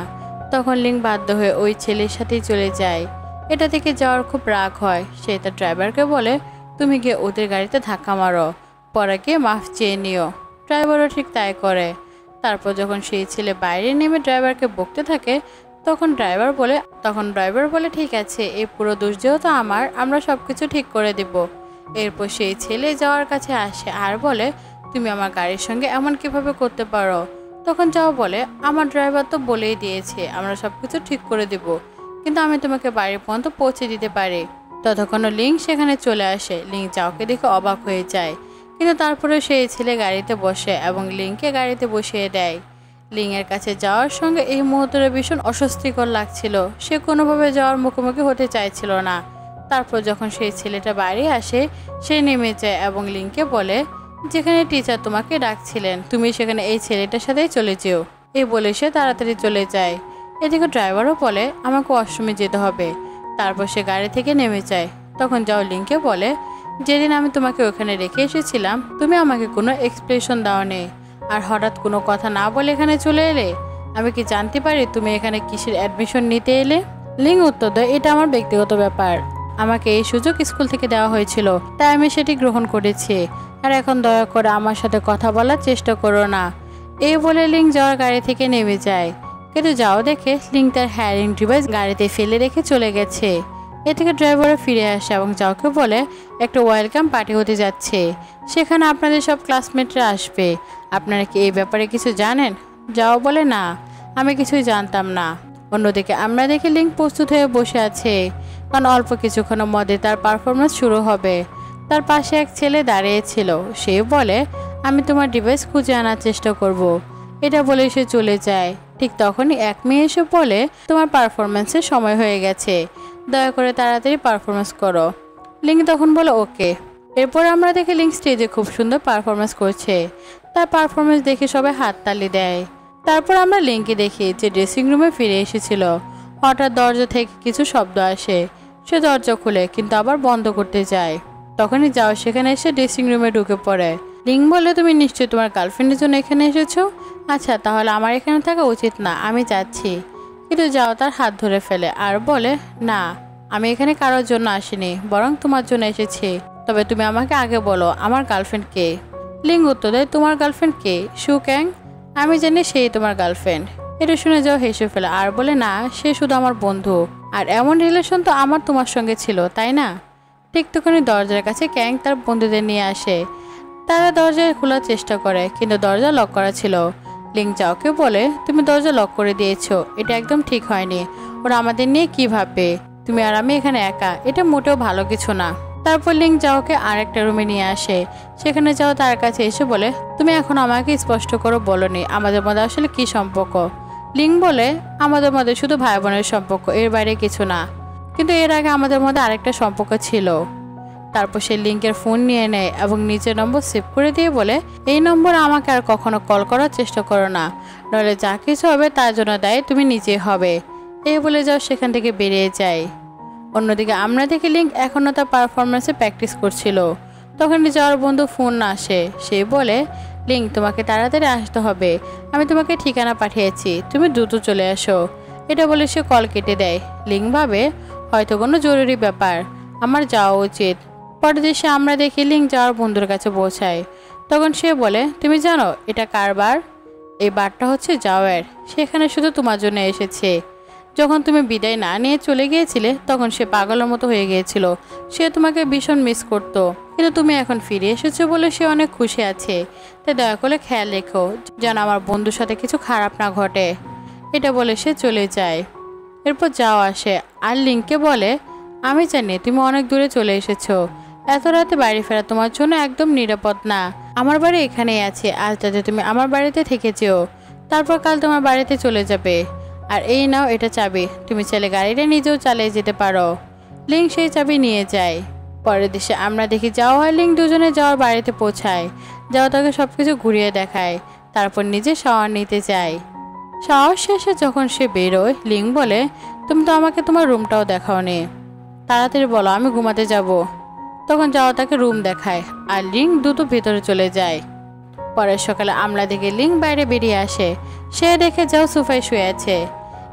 তখন লিং বাধ্য হয়ে ওই ছেলের সাথেই চলে যায়। এটা থেকে যাওয়ার খুব রাগ হয়। সে তার ড্রাইভারকে বলে, তুমি গিয়ে ওদের গাড়িতে ধাক্কা মারো, পরে গিয়ে মাফ চেয়ে নিও। ড্রাইভারও ঠিক তাই করে। তারপর যখন সেই ছেলে বাইরে নেমে ড্রাইভারকে বকতে থাকে তখন ড্রাইভার বলে ঠিক আছে, এই পুরো দোষ যেহেতু আমার, আমরা সব কিছু ঠিক করে দেব। এরপর সেই ছেলে যাওয়ার কাছে আসে আর বলে, তুমি আমার গাড়ির সঙ্গে এমন কিভাবে করতে পারো? তখন যাও বলে, আমার ড্রাইভার তো বলেই দিয়েছে আমরা সব কিছু ঠিক করে দেব, কিন্তু আমি তোমাকে বাড়ি পর্যন্ত পৌঁছে দিতে পারি। ততক্ষণও লিং সেখানে চলে আসে। লিং যাওকে দেখে অবাক হয়ে যায়, কিন্তু তারপরে সেই ছেলে গাড়িতে বসে এবং লিংকে গাড়িতে বসিয়ে দেয়। লিং এর কাছে যাওয়ার সঙ্গে এই মুহূর্তে ভীষণ অস্বস্তিকর লাগছিল। সে কোনোভাবে যাওয়ার মুখোমুখি হতে চাইছিল না। তারপর যখন সেই ছেলেটা বাড়ি আসে সে নেমে যায় এবং লিংকে বলে, যেখানে টিচার তোমাকে ডাকছিলেন তুমি সেখানে এই ছেলেটার সাথেই চলে যেও। এই বলে সে তাড়াতাড়ি চলে যায়। এদিকে ড্রাইভারও বলে, আমাকে ওয়াশরুমে যেতে হবে। তারপর সে গাড়ি থেকে নেমে যায়। তখন যাও লিংকে বলে, যেদিন আমি তোমাকে ওখানে রেখে এসেছিলাম তুমি আমাকে কোনো এক্সপ্লেনেশন দাওনি, আর হঠাৎ কোনো কথা না বলে এখানে চলে এলে। আমি কি জানতে পারি তুমি এখানে কিসের অ্যাডমিশন নিতে এলে? লিং উত্তর দেয়, এটা আমার ব্যক্তিগত ব্যাপার, আমাকে এই সুযোগ স্কুল থেকে দেওয়া হয়েছিল, তাই আমি সেটি গ্রহণ করেছি, আর এখন দয়া করে আমার সাথে কথা বলার চেষ্টা করো না। এই বলে লিং যাওয়ার গাড়ি থেকে নেমে যায়। কিন্তু যাও দেখে লিং তার হ্যারিং ডিভাইস গাড়িতে ফেলে রেখে চলে গেছে। এ থেকে ড্রাইভাররা ফিরে আসে এবং যাওকে বলে একটা ওয়েলকাম পার্টি হতে যাচ্ছে, সেখানে আপনাদের সব ক্লাসমেটরা আসবে। আপনারা কি এই ব্যাপারে কিছু জানেন? যাও বলে না, আমি কিছুই জানতাম না। অন্যদিকে আমরা দেখি লিঙ্ক প্রস্তুত হয়ে বসে আছে, কারণ অল্প কিছুক্ষণের মধ্যে তার পারফরমেন্স শুরু হবে। তার পাশে এক ছেলে দাঁড়িয়েছিল, সে বলে আমি তোমার ডিভাইস খুঁজে আনার চেষ্টা করব। এটা বলে সে চলে যায়। ঠিক তখনই এক মেয়ে এসে বলে তোমার পারফরমেন্সের সময় হয়ে গেছে, দয়া করে তাড়াতাড়ি পারফরমেন্স করো। লিঙ্ক তখন বলে ওকে। এরপর আমরা দেখি লিঙ্ক স্টেজে খুব সুন্দর পারফরমেন্স করছে। তার পারফরমেন্স দেখে সবাই হাততালি দেয়। তারপর আমরা লিঙ্কে দেখি যে ড্রেসিং রুমে ফিরে এসেছিল। হঠাৎ দরজা থেকে কিছু শব্দ আসে, সে দরজা খুলে কিন্তু আবার বন্ধ করতে যায়। তখনই যাও সেখানে এসে ড্রেসিং রুমে ঢুকে পড়ে। লিঙ্ক বলে তুমি নিশ্চয়ই তোমার গার্লফ্রেন্ডের জন্য এখানে এসেছো। আচ্ছা, তাহলে আমার এখানে থাকা উচিত না, আমি যাচ্ছি। কিন্তু যাও তার হাত ধরে ফেলে আর বলে না, আমি এখানে কারোর জন্য আসিনি, বরং তোমার জন্য এসেছি। তবে তুমি আমাকে আগে বলো আমার গার্লফ্রেন্ড কে। লিঙ্ক উত্তর দেয় তোমার গার্লফ্রেন্ড কে? শু ক্যাং। আমি জানি সেই তোমার গার্লফ্রেন্ড। এটা শুনে যাও হেসে ফেলে আর বলে না, সে শুধু আমার বন্ধু, আর এমন রিলেশন তো আমার তোমার সঙ্গে ছিল, তাই না? ঠিক তখনই দরজার কাছে ক্যাং তার বন্ধুদের নিয়ে আসে। তারা দরজা খোলার চেষ্টা করে কিন্তু দরজা লক করা ছিল। লিঙ্ক যাওকে বলে তুমি দরজা লক করে দিয়েছো, এটা একদম ঠিক হয়নি। ওরা আমাদের নিয়ে কি ভাববে? তুমি আর আমি এখানে একা, এটা মোটেও ভালো কিছু না। তারপর লিঙ্ক যাওকে আরেকটা রুমে নিয়ে আসে। সেখানে যাও তার কাছে এসে বলে তুমি এখন আমাকে স্পষ্ট করে বলোনি আমাদের মধ্যে আসলে কি সম্পর্ক। লিঙ্ক বলে আমাদের মধ্যে শুধু ভাই বোনের সম্পর্ক, এর বাইরে কিছু না। কিন্তু এর আগে আমাদের মধ্যে আরেকটা সম্পর্ক ছিল। তারপর সে লিঙ্কের ফোন নিয়ে নেয় এবং নিচের নম্বর সেভ করে দিয়ে বলে এই নম্বরে আমাকে আর কখনো কল করার চেষ্টা করো না, নইলে যা কিছু হবে তার জন্য দায়ী তুমি নিজেই হবে। এই বলে যাও সেখান থেকে বেরিয়ে যায়। অন্যদিকে আমরা দেখি লিঙ্ক এখনও তার পারফরমেন্সে প্র্যাকটিস করছিল। তখনই যাওয়ার বন্ধু ফোন আসে। সে বলে লিঙ্ক তোমাকে তাড়াতাড়ি আসতে হবে, আমি তোমাকে ঠিকানা পাঠিয়েছি, তুমি দ্রুত চলে আসো। এটা বলে সে কল কেটে দেয়। লিঙ্ক ভাবে হয়তো কোনো জরুরি ব্যাপার, আমার যাওয়া উচিত। পরের দেশে আমরা দেখি লিঙ্ক যাওয়ার বন্ধুর কাছে পৌঁছায়। তখন সে বলে তুমি জানো এটা কার বার? এই বারটা হচ্ছে যাওয়ার, সেখানে শুধু তোমার জন্য এসেছে। যখন তুমি বিদায় না নিয়ে চলে গিয়েছিলে তখন সে পাগলের মতো হয়ে গিয়েছিল, সে তোমাকে ভীষণ মিস করতো। কিন্তু তুমি এখন ফিরে এসেছো বলে সে অনেক খুশি আছে। তাই দয়া করে খেয়াল রেখো যেন আমার বন্ধুর সাথে কিছু খারাপ না ঘটে। এটা বলে সে চলে যায়। এরপর যাও আসে আর লিঙ্ককে বলে আমি জানি তুমি অনেক দূরে চলে এসেছো, এত রাতে বাড়ি ফেরা তোমার জন্য একদম নিরাপদ না। আমার বাড়ি এখানেই আছে, আজ রাতে তুমি আমার বাড়িতে থেকে যেও, তারপর কাল তোমার বাড়িতে চলে যাবে। আর এই নাও এটা চাবি, তুমি চাইলে গাড়িটা নিজেও চালিয়ে যেতে পারো। লিঙ্ক সেই চাবি নিয়ে যায়। পরের দেশে আমরা দেখি যাও আর লিঙ্ক দুজনে যাওয়ার বাড়িতে পৌঁছায়। যাও তাকে সবকিছু ঘুরিয়ে দেখায়, তারপর নিজে শাওয়ার নিতে যায়। শাওয়ার শেষে যখন সে বেরোয় লিঙ্ক বলে তুমি তো আমাকে তোমার রুমটাও দেখাওনি, তাড়াতাড়ি বলো আমি ঘুমাতে যাব। তখন যাও তাকে রুম দেখায় আর লিঙ্ক দ্রুত ভেতরে চলে যায়। পরের সকালে আমরা দেখি লিঙ্ক বাইরে বেরিয়ে আসে। সে দেখে যাও সোফায় শুয়ে আছে।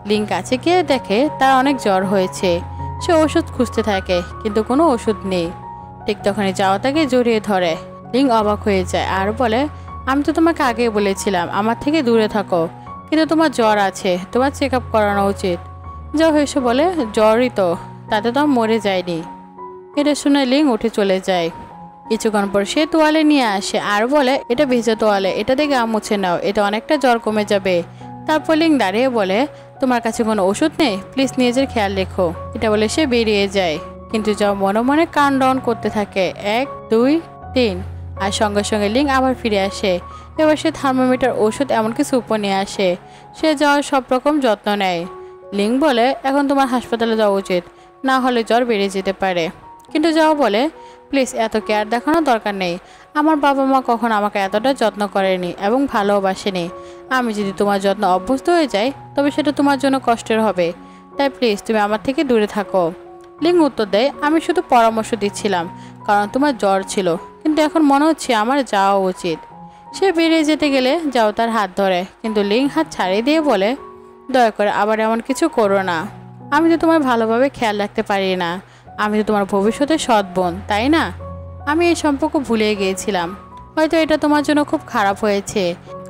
লিঙ্ক কাছে গিয়ে দেখে তার অনেক জ্বর হয়েছে। সে ওষুধ খুঁজতে থাকে কিন্তু কোনো ওষুধ নেই। ঠিক তখনই যাও তাকে জড়িয়ে ধরে। লিঙ্ক অবাক হয়ে যায় আর বলে আমি তো তোমাকে আগেই বলেছিলাম আমার থেকে দূরে থাকো, কিন্তু তোমার জ্বর আছে, তোমার চেক আপ করানো উচিত। যাও হেসে বলে জ্বরই তো, তাতে তো মরে যায়নি। এটা শুনে লিঙ্ক উঠে চলে যায়। কিছুক্ষণ পর সে তোয়ালে নিয়ে আসে আর বলে এটা ভেজা তোয়ালে, এটা দেখে মুছে নাও, এটা অনেকটা জ্বর কমে যাবে। তারপর লিঙ্ক দাঁড়িয়ে বলে তোমার কাছে কোনো ওষুধ নেই, প্লিজ নিজের খেয়াল রেখো। এটা বলে সে বেরিয়ে যায়। কিন্তু যাও মনে মনে কাউন্ট ডাউন করতে থাকে 1 2 3 আর সঙ্গে সঙ্গে লিঙ্ক আবার ফিরে আসে। এবার সে থার্মোমিটার, ওষুধ এমনকি সুপও নিয়ে আসে। সে যাওয়ার সব রকম যত্ন নেয়। লিঙ্ক বলে এখন তোমার হাসপাতালে যাওয়া উচিত, না হলে জ্বর বেড়ে যেতে পারে। কিন্তু যাও বলে প্লিজ এত কেয়ার দেখানোর দরকার নেই, আমার বাবা মা কখন আমাকে এতটা যত্ন করেনি এবং ভালোবাসেনি। আমি যদি তোমার যত্ন অভ্যস্ত হয়ে যাই তবে সেটা তোমার জন্য কষ্টের হবে, তাই প্লিজ তুমি আমার থেকে দূরে থাকো। লিঙ্ক উত্তর দেয় আমি শুধু পরামর্শ দিচ্ছিলাম কারণ তোমার জ্বর ছিল, কিন্তু এখন মনে হচ্ছে আমার যাওয়া উচিত। সে বেরিয়ে যেতে গেলে যাও তার হাত ধরে, কিন্তু লিঙ্ক হাত ছাড়িয়ে দিয়ে বলে দয়া করে আবার এমন কিছু করো না, আমি তো তোমার ভালোভাবে খেয়াল রাখতে পারি না, আমি তো তোমার ভবিষ্যতের সৎ বোন, তাই না? আমি এই সম্পর্ক ভুলে গিয়েছিলাম, হয়তো এটা তোমার জন্য খুব খারাপ হয়েছে,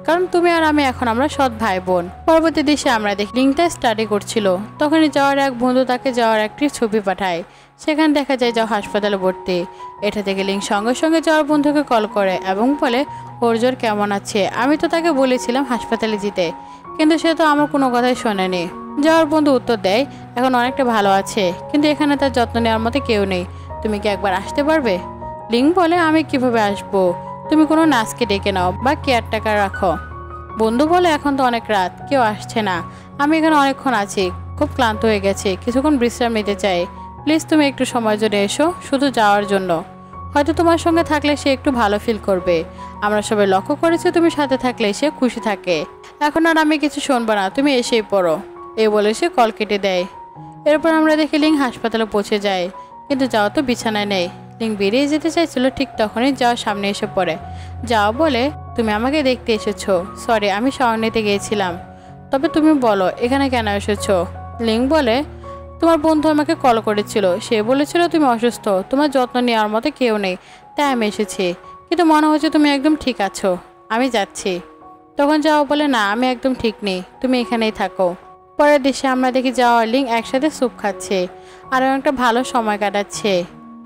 কারণ তুমি আর আমি এখন আমরা সৎ ভাই বোন। পরবর্তী দৃশ্যে আমরা দেখি লিংটা স্টাডি করছিল। তখনই যাওয়ার এক বন্ধু তাকে যাওয়ার একটি ছবি পাঠায়। সেখানে দেখা যায় যাও হাসপাতালে ভর্তি। এটা থেকে লিং সঙ্গে সঙ্গে যাওয়ার বন্ধুকে কল করে এবং বলে ওর জ্বর কেমন আছে। আমি তো তাকে বলেছিলাম হাসপাতালে যেতে, কিন্তু সে তো আমার কোনো কথাই শোনেনি। যাওয়ার বন্ধু উত্তর দেয় এখন অনেকটা ভালো আছে, কিন্তু এখানে তার যত্ন নেওয়ার মতো কেউ নেই। তুমি কি একবার আসতে পারবে? লিং বলে আমি কিভাবে আসবো? তুমি কোনো নার্সকে ডেকে নাও বা কেয়ারটেকার রাখো। বন্ধু বলে এখন তো অনেক রাত, কেউ আসছে না। আমি এখানে অনেকক্ষণ আছি, খুব ক্লান্ত হয়ে গেছি, কিছুক্ষণ বিশ্রাম নিতে চাই। প্লিজ তুমি একটু সময় জন্য এসো, শুধু যাওয়ার জন্য। হয়তো তোমার সঙ্গে থাকলে সে একটু ভালো ফিল করবে। আমরা সবাই লক্ষ্য করেছি তুমি সাথে থাকলে সে খুশি থাকে। এখন আর আমি কিছু শুনবো না, তুমি এসেই পড়ো। এই বলে সে কল কেটে দেয়। এরপর আমরা দেখি লিং হাসপাতালে পৌঁছে যায়, কিন্তু যাও তো বিছানায় নেই। লিং বেরিয়ে যেতে চাইছিল, ঠিক তখনই যাও সামনে এসে পড়ে। যাও বলে তুমি আমাকে দেখতে এসেছো। সরি, আমি শাওয়ার নিতে গিয়েছিলাম। তবে তুমি বলো এখানে কেন এসেছো? লিং বলে তোমার বন্ধু আমাকে কল করেছিল, সে বলেছিল তুমি অসুস্থ, তোমার যত্ন নেওয়ার মতো কেউ নেই, তাই আমি এসেছি। কিন্তু মনে হচ্ছে তুমি একদম ঠিক আছো, আমি যাচ্ছি। তখন যাও বলে না, আমি একদম ঠিক নেই, তুমি এখানেই থাকো। পরের দৃশ্যে আমরা দেখি যাও আর লিং একসাথে স্যুপ খাচ্ছে আর একটা ভালো সময় কাটাচ্ছে।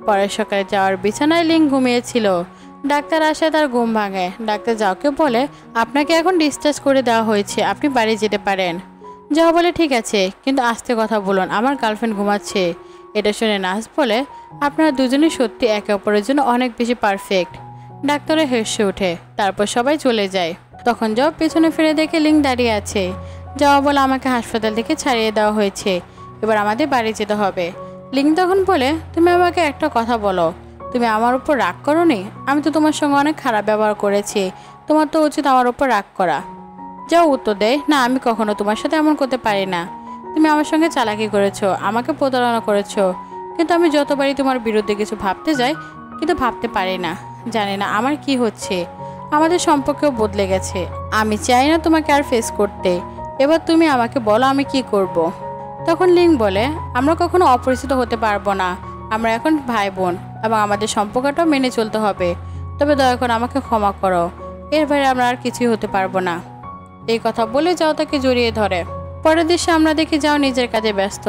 পরের সকালে যাওয়ার বিছানায় লিং ঘুমিয়েছিল। ডাক্তার আসে, তার ঘুম ভাঙে। ডাক্তার যাওকে বলে আপনাকে এখন ডিসচার্জ করে দেওয়া হয়েছে, আপনি বাড়ি যেতে পারেন। যাও বলে ঠিক আছে, কিন্তু আস্তে কথা বলুন, আমার গার্লফ্রেন্ড ঘুমাচ্ছে। এটা শুনে নার্স বলে আপনারা দুজনেই সত্যি একে অপরের জন্য অনেক বেশি পারফেক্ট। ডাক্তারে হেসে ওঠে, তারপর সবাই চলে যায়। তখন যাও পেছনে ফিরে দেখে লিং দাঁড়িয়ে আছে। যাওয়া বলে আমাকে হাসপাতাল থেকে ছাড়িয়ে দেওয়া হয়েছে, এবার আমাদের বাড়ি যেতে হবে। লিং তখন বলে তুমি আমাকে একটা কথা বলো, তুমি আমার উপর রাগ করোনি? আমি তো তোমার সঙ্গে অনেক খারাপ ব্যবহার করেছি, তোমার তো উচিত আমার উপর রাগ করা। যাও উত্তর দেয় না, আমি কখনো তোমার সাথে এমন করতে পারি না। তুমি আমার সঙ্গে চালাকি করেছো, আমাকে প্রতারণা করেছো, কিন্তু আমি যতবারই তোমার বিরুদ্ধে কিছু ভাবতে যাই কিন্তু ভাবতে পারি না। জানি না আমার কি হচ্ছে, আমাদের সম্পর্কেও বদলে গেছে। আমি চাই না তোমাকে আর ফেস করতে। এবার তুমি আমাকে বলো আমি কি করব। তখন লিং বলে আমরা কখনো অপরিচিত হতে পারবো না, আমরা এখন ভাই বোন এবং আমাদের সম্পর্কটাও মেনে চলতে হবে। তবে দয়া করে আমাকে ক্ষমা করো, এর বাইরে আমরা আর কিছুই হতে পারবো না। এই কথা বলে যাও তাকে জড়িয়ে ধরে। পরের দৃশ্যে আমরা দেখি যাও নিজের কাজে ব্যস্ত।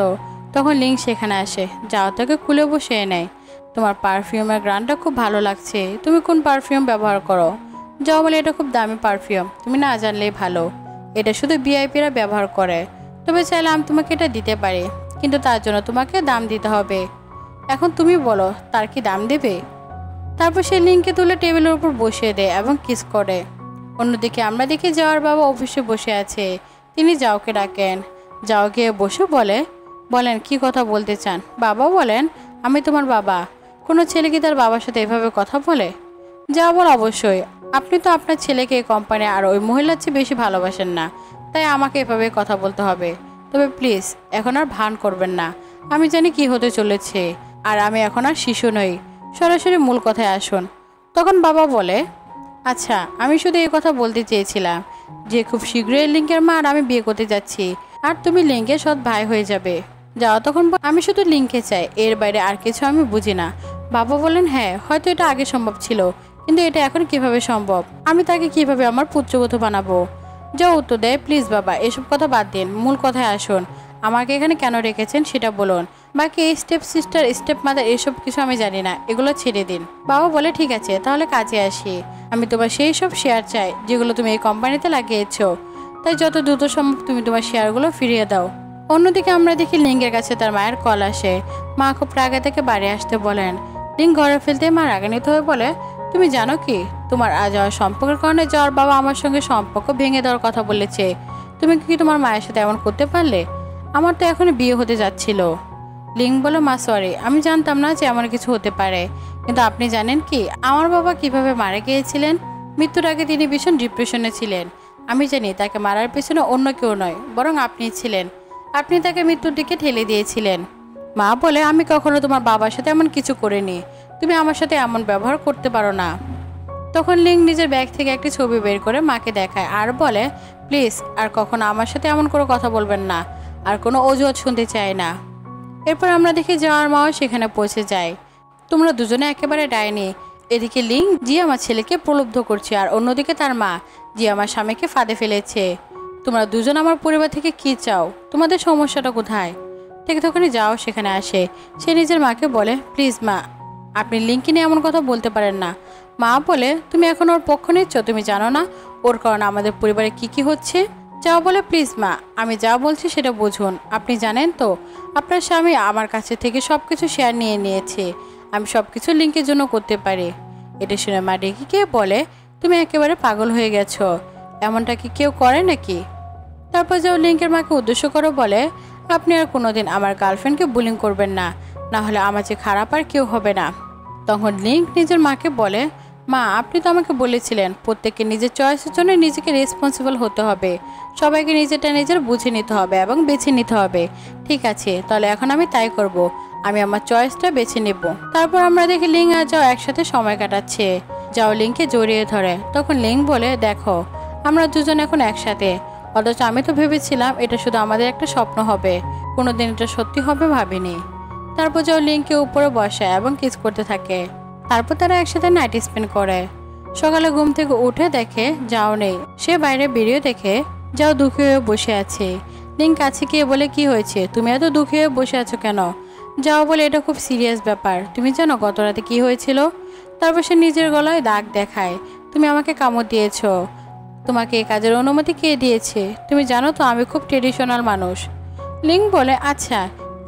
তখন লিং সেখানে আসে, যাও তাকে কুলে বসিয়ে নেয়। তোমার পারফিউমের গ্রানটা খুব ভালো লাগছে, তুমি কোন পারফিউম ব্যবহার করো? যাও বলে এটা খুব দামি পারফিউম, তুমি না জানলেই ভালো, এটা শুধু ভিআইপিরা ব্যবহার করে। তবে চাইলে আমি তোমাকে এটা দিতে পারি, কিন্তু তার জন্য তোমাকে দাম দিতে হবে। এখন তুমি বলো তার কি দাম দেবে? তারপর সে লিংকে তুলে টেবিলের উপর বসিয়ে দেয় এবং কিস করে। অন্যদিকে আমরা দেখি যাওয়ার বাবা অফিসে বসে আছে। তিনি যাওকে ডাকেন। যাও গিয়ে বসে বলেন কি কথা বলতে চান? বাবা বলেন আমি তোমার বাবা। কোনো ছেলে কি তার বাবার সাথে এভাবে কথা বলে? যাও বল অবশ্যই, আপনি তো আপনার ছেলেকে এই কোম্পানি আর ওই মহিলার চেয়ে বেশি ভালোবাসেন না, তাই আমাকে এভাবে কথা বলতে হবে। তবে প্লিজ এখন আর ভান করবেন না, আমি জানি কি হতে চলেছে, আর আমি এখন আর শিশু নই। সরাসরি মূল কথায় আসুন। তখন বাবা বলে আচ্ছা, আমি শুধু এই কথা বলতে চেয়েছিলাম যে খুব শীঘ্রই লিংকের মা আর আমি বিয়ে করতে যাচ্ছি, আর তুমি লিংকের সৎ ভাই হয়ে যাবে। যাও তখন আমি শুধু লিংকে চাই, এর বাইরে আর কিছু আমি বুঝি না। বাবা বলেন হ্যাঁ, হয়তো এটা আগে সম্ভব ছিল, কিন্তু এটা এখন কিভাবে সম্ভব? আমি তাকে কিভাবে আমার পুত্রবধূ বানাবো? যাও উত্তর দেয় প্লিজ বাবা, এসব কথা বাদ দিন, মূল কথায় আসুন। আমাকে এখানে কেন রেখেছেন সেটা বলুন। বাকি এই স্টেপ সিস্টার, স্টেপ মাদার এসব কিছু আমি জানি না, এগুলো ছেড়ে দিন। বাবা বলে ঠিক আছে, তাহলে কাজে আসি। আমি তোমার সেই সব শেয়ার চাই যেগুলো তুমি এই কোম্পানিতে লাগিয়েছো, তাই যত দ্রুত সম্ভব তুমি তোমার শেয়ারগুলো ফিরিয়ে দাও। অন্যদিকে আমরা দেখি লিঙ্গের কাছে তার মায়ের কল আসে। মা খুব রাগে থেকে বাড়ি আসতে বলেন। লিঙ্গ ঘরে ফেলতে মা রাগান্বিত হয়ে বলে তুমি জানো কি, তোমার যাওয়ার সম্পর্কের কারণে যাওয়ার বাবা আমার সঙ্গে সম্পর্ক ভেঙে দেওয়ার কথা বলেছে। তুমি কি তোমার মায়ের সাথে এমন করতে পারলে? আমার তো এখনই বিয়ে হতে যাচ্ছিল। লিং বলে মা সরি, আমি জানতাম না যে এমন কিছু হতে পারে, কিন্তু আপনি জানেন কি আমার বাবা কিভাবে মারা গিয়েছিলেন? মৃত্যুর আগে তিনি ভীষণ ডিপ্রেশনে ছিলেন। আমি জানি তাকে মারার পেছনে অন্য কেউ নয়, বরং আপনিই ছিলেন। আপনি তাকে মৃত্যুর দিকে ঠেলে দিয়েছিলেন। মা বলে আমি কখনো তোমার বাবার সাথে এমন কিছু করিনি, তুমি আমার সাথে এমন ব্যবহার করতে পারো না। তখন লিং নিজের ব্যাগ থেকে একটি ছবি বের করে মাকে দেখায় আর বলে প্লিজ আর কখনো আমার সাথে এমন করে কথা বলবেন না, আর কোনো অজুহাত শুনতে চাই না। এরপর আমরা দেখি যাওয়ার মাও সেখানে পৌঁছে যায়। তোমরা দুজনে একেবারে ডাইনি, এদিকে লিং জি আমার ছেলেকে প্রলুব্ধ করছে, আর অন্যদিকে তার মা জি আমার স্বামীকে ফাঁদে ফেলেছে। তোমরা দুজন আমার পরিবার থেকে কি চাও? তোমাদের সমস্যাটা কোথায়? ঠিক তখনই যাও সেখানে আসে। সে নিজের মাকে বলে, প্লিজ মা, আপনি লিংকে নিয়ে এমন কথা বলতে পারেন না। মা বলে, তুমি এখন ওর পক্ষ নিচ্ছ? তুমি জানো না ওর কারণে আমাদের পরিবারে কি কি হচ্ছে? যাও বলে, প্লিজ মা, আমি যা বলছি সেটা বুঝুন। আপনি জানেন তো আপনার স্বামী আমার কাছে থেকে সব কিছু শেয়ার নিয়ে নিয়েছে। আমি সব কিছু লিংকের জন্য করতে পারি। এটা শুনে মা রেগে বলে, তুমি একেবারে পাগল হয়ে গেছো, এমনটা কি কেউ করে নাকি? তারপর যাও লিংকের মাকে উদ্দেশ্য করে বলে, আপনি আর কোনোদিন আমার গার্লফ্রেন্ডকে বুলিং করবেন না, না হলে আমার যে খারাপ আর কেউ হবে না। তখন লিংক নিজের মাকে বলে, মা, আপনি তো আমাকে বলেছিলেন প্রত্যেককে নিজের চয়েসের জন্য নিজেকে রেসপন্সিবল হতে হবে, সবাইকে নিজেরটা নিজের বুঝে নিতে হবে এবং বেছে নিতে হবে। ঠিক আছে, তাহলে এখন আমি তাই করব, আমি আমার চয়েসটা বেছে নেব। তারপর আমরা দেখি লিং আর যাও একসাথে সময় কাটাচ্ছে। যাও লিংকে জড়িয়ে ধরে। তখন লিং বলে, দেখো আমরা দুজন এখন একসাথে, অথচ আমি তো ভেবেছিলাম এটা শুধু আমাদের একটা স্বপ্ন হবে, কোনোদিন এটা সত্যি হবে ভাবিনি। তারপর যাও লিংকে উপরে বসায় এবং কিস করতে থাকে। তারপর তারা একসাথে নাইট স্পেন্ড করে। সকালে ঘুম থেকে উঠে দেখে যাও নেই। সে বাইরে বেরিয়ে দেখে যাও দুঃখী হয়ে বসে আছে। লিং কাছে গিয়ে বলে, কি হয়েছে, তুমি এত দুঃখী হয়ে বসে আছো কেন? যাও বলে, এটা খুব সিরিয়াস ব্যাপার, তুমি জানো গত রাতে কি হয়েছিল? তারপর সে নিজের গলায় দাগ দেখায়, তুমি আমাকে কামড় দিয়েছ। তোমাকে এই কাজের অনুমতি কে দিয়েছে? তুমি জানো তো আমি খুব ট্রেডিশনাল মানুষ। লিং বলে, আচ্ছা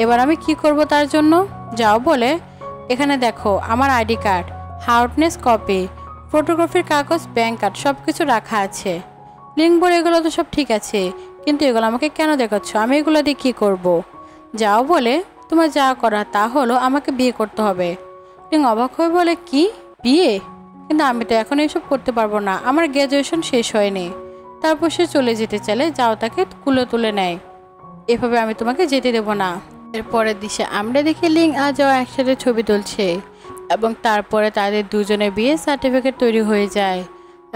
এবার আমি কি করব তার জন্য? যাও বলে, এখানে দেখো আমার আইডি কার্ড, হাউটনেস কপি, ফটোগ্রাফির কাগজ, ব্যাংক কার্ড সব কিছু রাখা আছে। লিং বলে, এগুলো তো সব ঠিক আছে, কিন্তু এগুলো আমাকে কেন দেখাচ্ছ? আমি এগুলো দিয়ে কী করব? যাও বলে, তোমার যা করা তা হলো আমাকে বিয়ে করতে হবে। লিং অবাক হয়ে বলে, কি বিয়ে? কিন্তু আমি তো এখন এসব করতে পারবো না, আমার গ্র্যাজুয়েশন শেষ হয়নি। তারপর সে চলে যেতে চাইলে যাও তাকে কুলে তুলে নেয়। এভাবে আমি তোমাকে যেতে দেবো না। এরপরের দিশে আমরা দেখি লিং আর যাও একসাথে ছবি তুলছে এবং তারপরে তাদের দুজনের বিয়ে সার্টিফিকেট তৈরি হয়ে যায়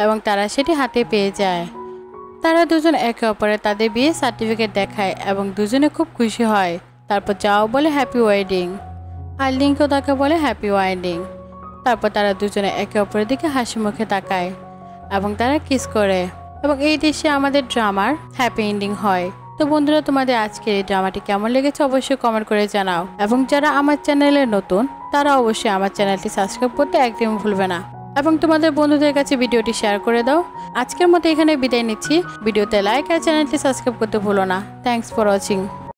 এবং তারা সেটি হাতে পেয়ে যায়। তারা দুজন একে অপরে তাদের বিয়ে সার্টিফিকেট দেখায় এবং দুজনে খুব খুশি হয়। তারপর যাও বলে হ্যাপি ওয়েডিং, আর লিংকও তাকে বলে হ্যাপি ওয়েডিং। তারপর তারা দুজনে একে অপরের দিকে হাসি মুখে তাকায় এবং তারা কিস করে এবং এই দৃশ্যে আমাদের ড্রামার হ্যাপি এন্ডিং হয়। তো বন্ধুরা, তোমাদের আজকের এই ড্রামাটি কেমন লেগেছে অবশ্যই কমেন্ট করে জানাও এবং যারা আমার চ্যানেলে নতুন তারা অবশ্যই আমার চ্যানেলটি সাবস্ক্রাইব করতে একদম ভুলবে না এবং তোমাদের বন্ধুদের কাছে ভিডিওটি শেয়ার করে দাও। আজকের মতো এখানে বিদায় নিচ্ছি। ভিডিওতে লাইক আর চ্যানেলটি সাবস্ক্রাইব করতে ভুলো না। Thanks for watching.